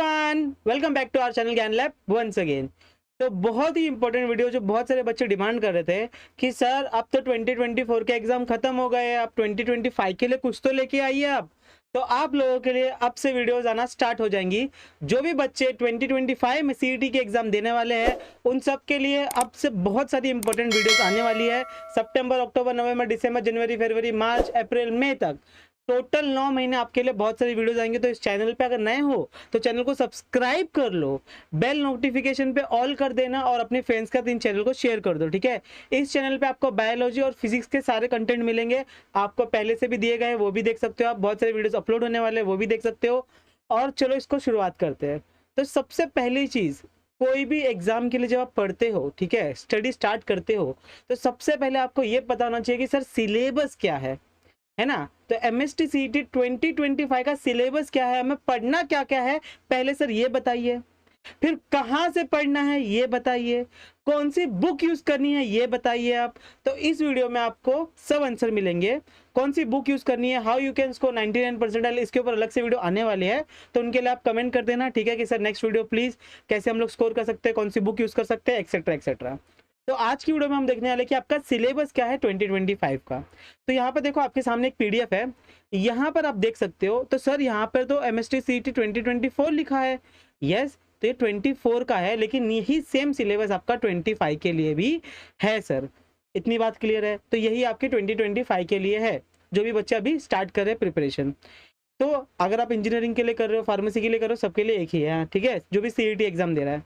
Everyone, welcome back to our channel Gyan Lab once again. तो बहुत ही important video जो बहुत सारे बच्चे डिमांड कर रहे थे कि सर अब तो 2024 के एग्जाम खत्म हो गए, अब 2025 के लिए कुछ तो लेके आइए आप। तो आप लोगों के लिए अब से वीडियोस आना स्टार्ट हो जाएंगी। जो भी बच्चे 2025 में सीईटी के एग्जाम देने वाले हैं उन सब के लिए अब से बहुत सारी इंपॉर्टेंट वीडियोस आने वाली है। सितंबर, अक्टूबर, नवंबर, दिसंबर, जनवरी, फरवरी, मार्च, अप्रैल, मई तक टोटल 9 महीने आपके लिए बहुत सारी वीडियोस आएंगे। तो इस चैनल पे अगर नए हो तो चैनल को सब्सक्राइब कर लो, बेल नोटिफिकेशन पे ऑल कर देना और अपने फ्रेंड्स के साथ इन चैनल को शेयर कर दो, ठीक है। इस चैनल पे आपको बायोलॉजी और फिजिक्स के सारे कंटेंट मिलेंगे। आपको पहले से भी दिए गए वो भी देख सकते हो, आप बहुत सारे वीडियोस अपलोड होने वाले हैं वो भी देख सकते हो। और चलो इसको शुरुआत करते हैं। तो सबसे पहली चीज, कोई भी एग्जाम के लिए जब आप पढ़ते हो, ठीक है, स्टडी स्टार्ट करते हो, तो सबसे पहले आपको ये पता होना चाहिए कि सर सिलेबस क्या है ना। तो एमएसटी सीईटी 2025 का सिलेबस क्या है, हमें पढ़ना क्या क्या है, पहले सर ये बताइए। फिर कहां से पढ़ना है ये बताइए, कौन सी बुक यूज करनी है ये बताइए आप। तो इस वीडियो में आपको सब आंसर मिलेंगे। कौन सी बुक यूज करनी है, हाउ यू कैन स्कोर 99%, इसके ऊपर अलग से वीडियो आने वाले हैं। तो उनके लिए आप कमेंट कर देना, ठीक है, कि सर नेक्स्ट वीडियो प्लीज, कैसे हम लोग स्कोर कर सकते हैं, कौन सी बुक यूज कर सकते हैं, एक्सेट्रा एक्सेट्रा। तो आज की वीडियो में हम देखने वाले कि आपका सिलेबस क्या है 2025 का। तो यहाँ पर देखो आपके सामने एक पीडीएफ है, यहाँ पर आप देख सकते हो। तो सर यहाँ पर तो एमएसटी सीईटी 2024 लिखा है, यस, तो ये 24 का है, लेकिन यही सेम सिलेबस आपका 25 के लिए भी है सर। इतनी बात क्लियर है। तो यही आपके 2025 के लिए है, जो भी बच्चे अभी स्टार्ट कर रहे हैं प्रिपरेशन। तो अगर आप इंजीनियरिंग के लिए कर रहे हो, फार्मेसी के लिए कर रहे हो, सबके लिए एक ही है, ठीक है, जो भी सीईटी एग्जाम दे रहा है।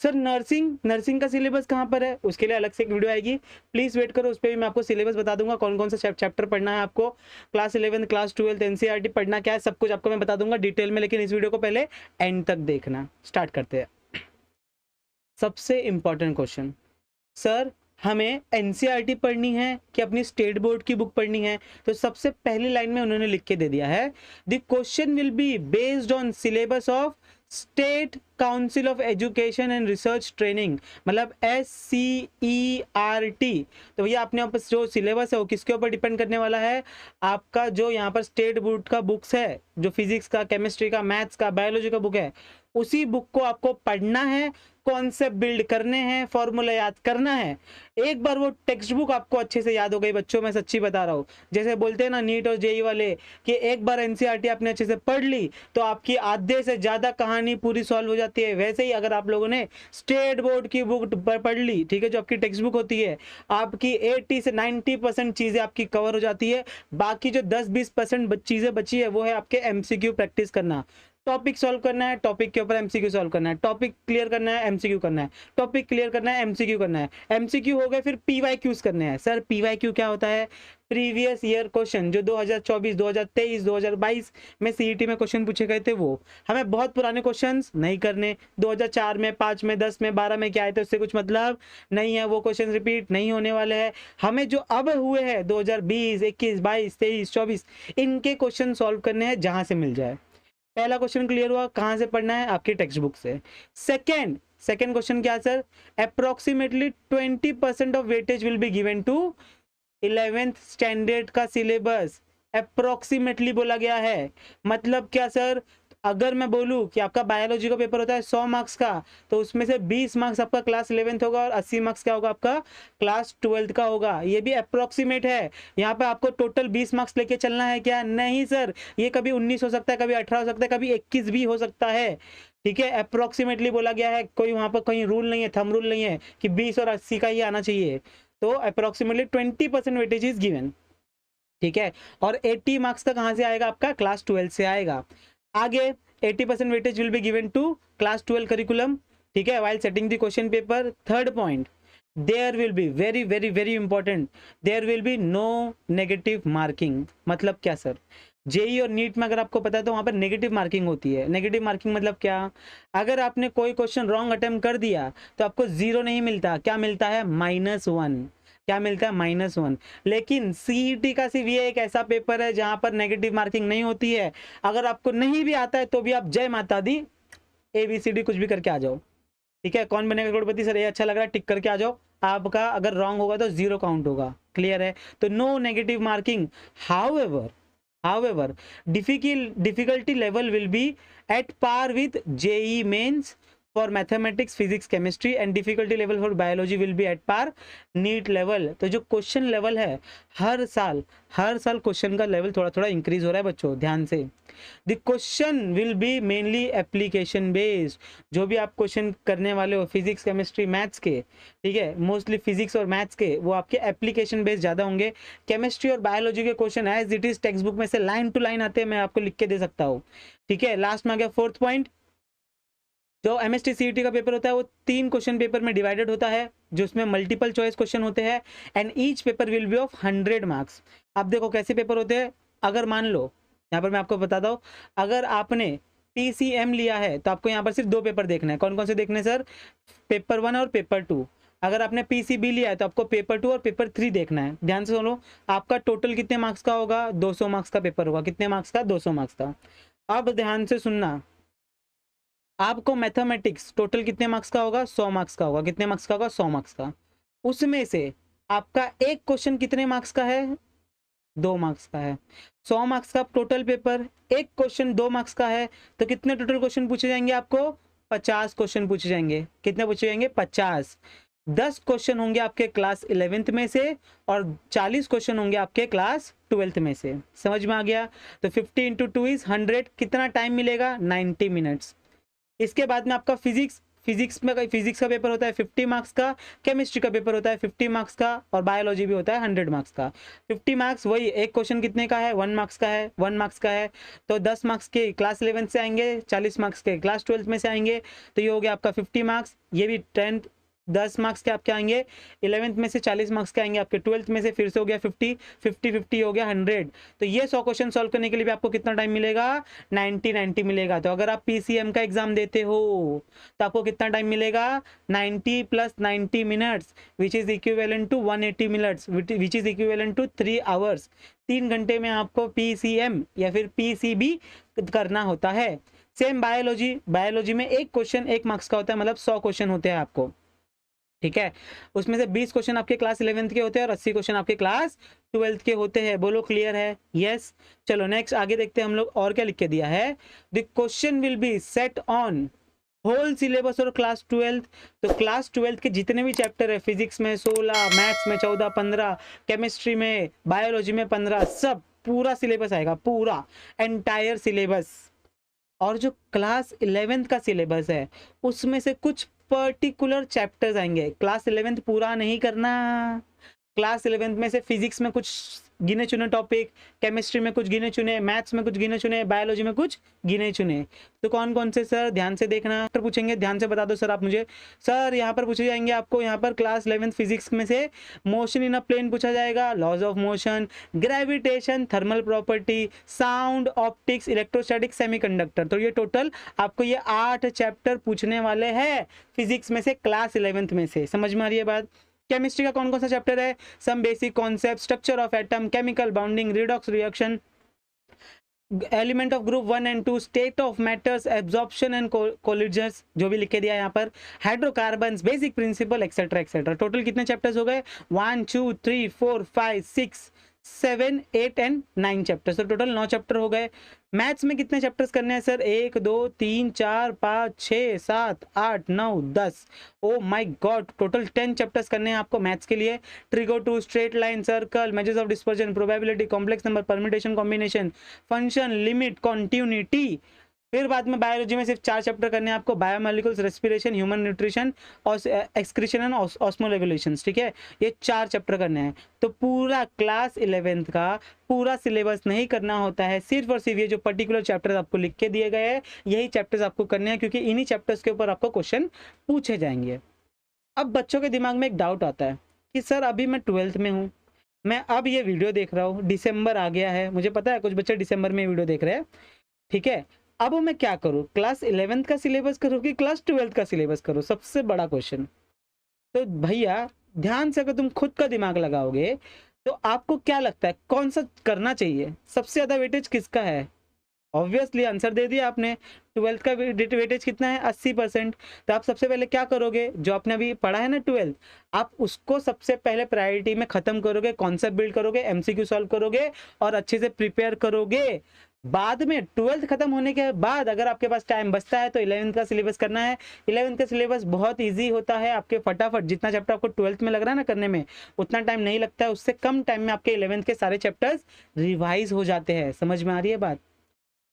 सर नर्सिंग का सिलेबस कहाँ पर है, उसके लिए अलग से एक वीडियो आएगी, प्लीज वेट करो। उस पर भी मैं आपको सिलेबस बता दूंगा, कौन कौन सा चैप्टर पढ़ना है आपको, क्लास 11, क्लास 12, एनसीईआरटी पढ़ना क्या है, सब कुछ आपको मैं बता दूंगा डिटेल में। लेकिन इस वीडियो को पहले एंड तक देखना। स्टार्ट करते हैं। सबसे इंपॉर्टेंट क्वेश्चन, सर हमें एनसीईआरटी पढ़नी है कि अपनी स्टेट बोर्ड की बुक पढ़नी है। तो सबसे पहली लाइन में उन्होंने लिख के दे दिया है, the question will be based on syllabus of state council of education and research training, मतलब SCERT। तो भैया अपने ऊपर जो सिलेबस है वो किसके ऊपर डिपेंड करने वाला है, आपका जो यहाँ पर स्टेट बोर्ड का बुक्स है, जो फिजिक्स का, केमिस्ट्री का, मैथ्स का, बायोलॉजी का बुक है, उसी बुक को आपको पढ़ना है, कॉन्सेप्ट बिल्ड करने हैं, फॉर्मूला याद करना है। एक बार वो टेक्स्ट बुक आपको अच्छे से याद हो गई बच्चों, मैं सच्ची बता रहा हूँ, जैसे बोलते हैं ना नीट और जेई वाले कि एक बार एनसीईआरटी आपने अच्छे से पढ़ ली तो आपकी आधे से ज्यादा कहानी पूरी सॉल्व हो जाती है। वैसे ही अगर आप लोगों ने स्टेट बोर्ड की बुक पढ़ ली, ठीक है, जो आपकी टेक्स्ट बुक होती है, आपकी 80 से 90% चीजें आपकी कवर हो जाती है। बाकी जो 10-20% चीजें बची है वो है आपके एमसीक्यू प्रैक्टिस करना। टॉपिक सॉल्व करना है, टॉपिक के ऊपर एमसीक्यू सॉल्व करना है, टॉपिक क्लियर करना है, एमसीक्यू करना है, टॉपिक क्लियर करना है, एमसीक्यू करना है, एमसीक्यू हो गए, फिर पीवाईक्यूज करने हैं। सर पीवाईक्यू क्या होता है, प्रीवियस ईयर क्वेश्चन, जो 2024, 2023, 2022 में सीईटी में क्वेश्चन पूछे गए थे वो। हमें बहुत पुराने क्वेश्चंस नहीं करने, 2004 में, 5 में, 10 में, 12 में क्या आए थे उससे कुछ मतलब नहीं है, वो क्वेश्चन रिपीट नहीं होने वाले हैं। हमें जो अब हुए हैं 2020, 21, 22, 23, 24, इनके क्वेश्चन सॉल्व करने हैं जहां से मिल जाए। पहला क्वेश्चन क्लियर हुआ, कहां से पढ़ना है, आपकी टेक्स्ट बुक से। सेकेंड क्वेश्चन क्या है sir, approximately 20% of weightage will be given to 11th standard का सिलेबस। अप्रोक्सीमेटली बोला गया है, मतलब क्या सर, अगर मैं बोलूं कि आपका बायोलॉजी का पेपर होता है 100 मार्क्स का, तो उसमें से 20 मार्क्स आपका क्लास 11th होगा और 80 मार्क्स क्या होगा, आपका क्लास 12th का होगा। ये भी अप्रोक्सीमेट है, यहाँ पे आपको टोटल 20 मार्क्स लेके चलना है क्या, नहीं सर, ये कभी 19 हो सकता है, कभी 18 हो सकता है, कभी 21 भी हो सकता है, ठीक है। अप्रोक्सीमेटली बोला गया है, कोई वहां पर कहीं रूल नहीं है, थंब रूल नहीं है कि 20 और 80 का ही आना चाहिए। तो अप्रोक्सीमेटली 20% वेटेज इज गिवन, ठीक है। और 80 मार्क्स का कहां से आएगा, आपका क्लास 12 से आएगा। आगे 80% weightage will be given to class 12 curriculum, ठीक है, while setting the question paper. Third point, there will be very very very important, there will be no negative marking. मतलब क्या सर, जेई और नीट में अगर आपको पता है तो वहां पर नेगेटिव मार्किंग होती है। नेगेटिव मार्किंग मतलब क्या, अगर आपने कोई क्वेश्चन रॉन्ग अटेम्प्ट कर दिया तो आपको 0 नहीं मिलता, क्या मिलता है, -1। क्या मिलता है, -1। लेकिन सीईटी का सिर्फ ये एक ऐसा पेपर है जहां पर नेगेटिव मार्किंग नहीं होती है। अगर आपको नहीं भी आता है तो भी आप जय माता दी ABCD कुछ भी करके आ जाओ, ठीक है। कौन बनेगा करोड़पति, सर ये अच्छा लग रहा है, टिक करके आ जाओ। आपका अगर रॉन्ग होगा तो 0 काउंट होगा, क्लियर है। तो no negative marking. However However, difficulty level will be at par with JEE mains for mathematics, physics, chemistry and difficulty level for biology will be at par NEET level। तो जो question level है हर साल question का level थोड़ा थोड़ा increase हो रहा है बच्चों, ध्यान से। The question will B mainly application based, जो भी आप क्वेश्चन करने वाले हो फिजिक्स, केमिस्ट्री, मैथ्स के, ठीक है, मोस्टली फिजिक्स और मैथ्स के, वो आपके एप्लीकेशन बेस्ड ज्यादा होंगे। केमिस्ट्री और बायोलॉजी के question as it is textbook में से लाइन टू लाइन आते हैं, मैं आपको लिख के दे सकता हूँ, ठीक है। लास्ट में आ गया फोर्थ पॉइंट, जो एमएसटी सीईटी का पेपर होता है वो 3 क्वेश्चन पेपर में डिवाइडेड होता है, जो उसमें मल्टीपल चॉइस क्वेश्चन होते हैं and each paper will be of 100 marks. अब देखो कैसे पेपर होते हैं, अगर मान लो यहाँ पर मैं आपको बताता हूँ, अगर आपने पीसीएम लिया है तो आपको यहाँ पर सिर्फ 2 पेपर देखना है। कौन कौन से देखने सर? पेपर 1 और पेपर 2। अगर आपने पीसीबी लिया है तो आपको पेपर 2 और पेपर 3 देखना है। ध्यान से सुनो, आपका टोटल कितने मार्क्स का होगा? 200 मार्क्स का पेपर होगा। कितने मार्क्स का? 200 मार्क्स का। अब ध्यान से सुनना, आपको मैथमेटिक्स टोटल कितने मार्क्स का होगा? 100 मार्क्स का होगा। कितने मार्क्स का होगा? 100 मार्क्स का। उसमें से आपका एक क्वेश्चन कितने मार्क्स का है? 2 मार्क्स का है। 100 मार्क्स का टोटल पेपर, एक क्वेश्चन 2 मार्क्स का है, तो कितने टोटल क्वेश्चन पूछे जाएंगे आपको? 50 क्वेश्चन पूछे जाएंगे। कितने पूछे जाएंगे? 50। 10 क्वेश्चन होंगे आपके क्लास 11th में से और 40 क्वेश्चन होंगे आपके क्लास 12th में से। समझ में आ गया? तो 50 इंटू 2 इज 100। कितना टाइम मिलेगा? 90 मिनट्स। इसके बाद में आपका फिजिक्स का पेपर होता है 50 मार्क्स का, केमिस्ट्री का पेपर होता है 50 मार्क्स का और बायोलॉजी भी होता है 100 मार्क्स का। 50 मार्क्स वही एक क्वेश्चन कितने का है? 1 मार्क्स का है। 1 मार्क्स का है तो 10 मार्क्स के क्लास 11 से आएंगे, 40 मार्क्स के क्लास 12 में से आएंगे, तो ये हो गया आपका 50 मार्क्स। ये भी 10 मार्क्स के आपके आएंगे 11th में से, 40 मार्क्स के आएंगे आपके 12th में से, फिर से हो गया 50 हो गया 100। तो ये 100 क्वेश्चन सॉल्व करने के लिए भी आपको कितना टाइम मिलेगा? 90 मिलेगा। तो अगर आप पीसीएम का एग्जाम देते हो तो आपको कितना टाइम मिलेगा? 90 plus 90 minutes which is equivalent to 180 minutes which is equivalent to 3 hours. 3 घंटे में आपको पीसीएम या फिर पीसीबी करना होता है। सेम बायोलॉजी में एक क्वेश्चन 1 मार्क्स का होता है, मतलब 100 क्वेश्चन होते हैं आपको, ठीक है। उसमें से 20 क्वेश्चन आपके क्लास 11th के होते हैं और 80 क्वेश्चन आपके क्लास 12th के होते हैं। बोलो क्लियर है? यस। चलो नेक्स्ट आगे देखते हैं हम लोग और क्या लिख के दिया है। The question will be set on whole syllabus और क्लास 12th। तो क्लास 12th के जितने भी चैप्टर है, फिजिक्स में 16, मैथ्स में 14, 15, केमिस्ट्री में, बायोलॉजी में 15, सब पूरा सिलेबस आएगा, पूरा एंटायर सिलेबस। और जो क्लास 11th का सिलेबस है उसमें से कुछ पर्टिकुलर चैप्टर्स आएंगे। क्लास 11th पूरा नहीं करना। क्लास 11th में से फिजिक्स में कुछ गिने चुने टॉपिक, केमिस्ट्री में कुछ गिने चुने, मैथ्स में कुछ गिने चुने, बायोलॉजी में कुछ गिने चुने। तो कौन कौन से सर? ध्यान से देखना। तो पूछेंगे, ध्यान से बता दो सर आप मुझे। सर यहाँ पर पूछे जाएंगे आपको, यहाँ पर क्लास 11th फिजिक्स में से मोशन इन अ प्लेन पूछा जाएगा, laws of motion, gravitation, thermal property, sound, optics, electrostatics, semiconductor. तो ये टोटल आपको ये 8 चैप्टर पूछने वाले हैं फिजिक्स में से, क्लास 11th में से। समझ में आ रही है बात? केमिस्ट्री का कौन कौन सा चैप्टर है? Some basic concept, structure of atom, chemical bonding, redox reaction, element of group 1 and 2, state of matters, absorption and collisions, जो भी लिखे दिया है यहाँ पर, hydrocarbons, basic principle, etcetera etcetera. Total कितने चैप्टर्स हो गए? 1 2 3 4 5 6 7 8 एंड 9 चैप्टर्स। तो टोटल 9 चैप्टर हो गए। मैथ्स में कितने चैप्टर्स करने हैं sir? 1 2 3 4 5 6 7 8 9 10। Oh my God, total 10 chapters करने हैं आपको मैथ्स के लिए। Trigo two, straight line, circle, measures of dispersion, probability, complex number, permutation, combination, function, limit, continuity. फिर बाद में बायोलॉजी में सिर्फ 4 चैप्टर करने हैं आपको, बायोमोलिकुल्स, रेस्पिरेशन, ह्यूमन न्यूट्रिशन और एक्सक्रीशन एंड ऑस्मोरेगुलेशंस, ठीक है। ये 4 चैप्टर करने हैं। तो पूरा क्लास 11th का पूरा सिलेबस नहीं करना होता है, सिर्फ और सिर्फ ये जो पर्टिकुलर चैप्टर्स आपको लिख के दिए गए हैं यही चैप्टर्स आपको करने हैं, क्योंकि इन्हीं चैप्टर्स के ऊपर आपको क्वेश्चन पूछे जाएंगे। अब बच्चों के दिमाग में एक डाउट आता है कि सर अभी मैं 12th में हूँ, मैं अब ये वीडियो देख रहा हूँ, दिसंबर आ गया है, मुझे पता है कुछ बच्चे दिसंबर में वीडियो देख रहे हैं, ठीक है। अब मैं क्या करूं? क्लास 11th का सिलेबस करूं कि क्लास 12th का सिलेबस करूं? सबसे बड़ा क्वेश्चन। तो भैया ध्यान से अगर तुम खुद का दिमाग लगाओगे तो आपको क्या लगता है कौन सा करना चाहिए? सबसे ज्यादा वेटेज किसका है? ऑब्वियसली आंसर दे दिया आपने। 12th का वेटेज कितना है? 80%। तो आप सबसे पहले क्या करोगे, जो आपने अभी पढ़ा है ना 12th, आप उसको सबसे पहले प्रायोरिटी में खत्म करोगे, कॉन्सेप्ट बिल्ड करोगे, एमसीक्यू सॉल्व करोगे और अच्छे से प्रिपेयर करोगे। बाद में 12th खत्म होने के बाद अगर आपके पास टाइम बचता है तो 11th का सिलेबस करना है। 11th का सिलेबस बहुत इजी होता है, आपके फटाफट जितना चैप्टर आपको 12th में लग रहा है ना करने में, उतना टाइम नहीं लगता है, उससे कम टाइम में आपके 11th के सारे चैप्टर्स रिवाइज हो जाते हैं। समझ में आ रही है बात?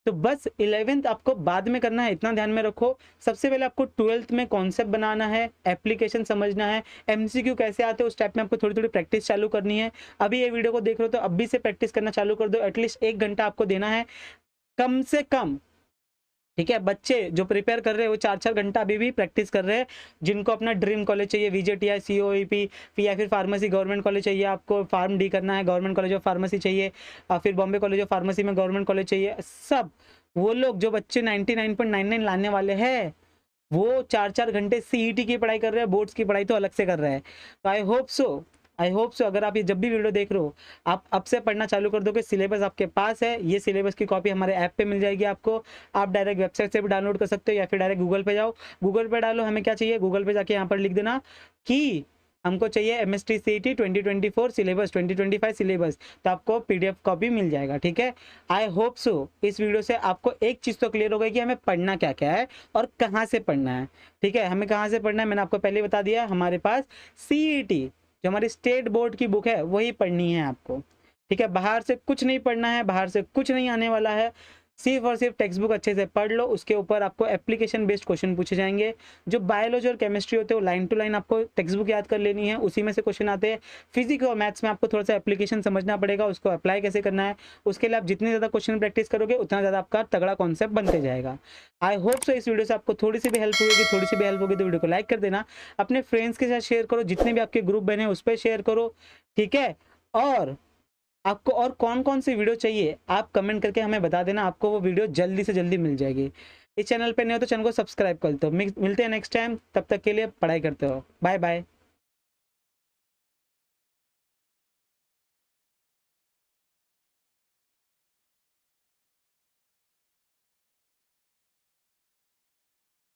तो बस 11th आपको बाद में करना है, इतना ध्यान में रखो। सबसे पहले आपको 12th में कॉन्सेप्ट बनाना है, एप्लीकेशन समझना है, एमसीक्यू कैसे आते हैं उस टाइप में आपको थोड़ी थोड़ी प्रैक्टिस चालू करनी है। अभी ये वीडियो को देख रहे हो तो अभी से प्रैक्टिस करना चालू कर दो, एटलीस्ट 1 घंटा आपको देना है कम से कम। ठीक है, बच्चे जो प्रिपेयर कर रहे हैं वो 4-4 घंटा अभी भी प्रैक्टिस कर रहे हैं। जिनको अपना ड्रीम कॉलेज चाहिए, VJTI, COEP या फिर फार्मेसी गवर्नमेंट कॉलेज चाहिए, आपको फार्म डी करना है, गवर्नमेंट कॉलेज ऑफ फार्मेसी चाहिए, फिर बॉम्बे कॉलेज ऑफ फार्मेसी में गवर्नमेंट कॉलेज चाहिए, सब वो लोग जो बच्चे 99.99 लाने वाले हैं वो 4-4 घंटे CET की पढ़ाई कर रहे हैं, बोर्ड्स की पढ़ाई तो अलग से कर रहे हैं। तो आई होप सो अगर आप ये जब भी वीडियो देख रहे हो आप अब से पढ़ना चालू कर दो कि सिलेबस आपके पास है। ये सिलेबस की कॉपी हमारे ऐप पे मिल जाएगी आपको, आप डायरेक्ट वेबसाइट से भी डाउनलोड कर सकते हो या फिर डायरेक्ट गूगल पे जाओ, गूगल पे डालो हमें क्या चाहिए, गूगल पे जाके यहाँ पर लिख देना कि हमको चाहिए MST CET 2024 सिलेबस, 2025 सिलेबस, तो आपको PDF कॉपी मिल जाएगा। ठीक है, आई होप सो इस वीडियो से आपको एक चीज़ तो क्लियर हो गई कि हमें पढ़ना क्या क्या है और कहाँ से पढ़ना है। ठीक है, हमें कहाँ से पढ़ना है मैंने आपको पहले बता दिया, हमारे पास CET जो हमारी स्टेट बोर्ड की बुक है वही पढ़नी है आपको। ठीक है, बाहर से कुछ नहीं पढ़ना है, बाहर से कुछ नहीं आने वाला है, सिर्फ और सिर्फ टेक्स्ट बुक अच्छे से पढ़ लो, उसके ऊपर आपको एप्लीकेशन बेस्ड क्वेश्चन पूछे जाएंगे। जो बायोलॉजी और केमिस्ट्री होते हैं वो लाइन टू लाइन आपको टेक्स्ट बुक याद कर लेनी है, उसी में से क्वेश्चन आते हैं। फिजिक्स और मैथ्स में आपको थोड़ा सा एप्लीकेशन समझना पड़ेगा, उसको अप्लाई कैसे करना है, उसके लिए आप जितनी ज़्यादा क्वेश्चन प्रैक्टिस करोगे उतना ज़्यादा आपका तगड़ा कॉन्सेप्ट बनते जाएगा। आई होप सो इस वीडियो से आपको थोड़ी सी भी हेल्प होगी, थोड़ी सी भी हेल्प होगी तो वीडियो को लाइक कर देना, अपने फ्रेंड्स के साथ शेयर करो, जितने भी आपके ग्रुप बने उस पर शेयर करो। ठीक है, और आपको और कौन कौन सी वीडियो चाहिए आप कमेंट करके हमें बता देना, आपको वो वीडियो जल्दी से जल्दी मिल जाएगी। इस चैनल पे नहीं हो तो चैनल को सब्सक्राइब कर दो। मिलते हैं नेक्स्ट टाइम, तब तक के लिए पढ़ाई करते हो। Bye bye.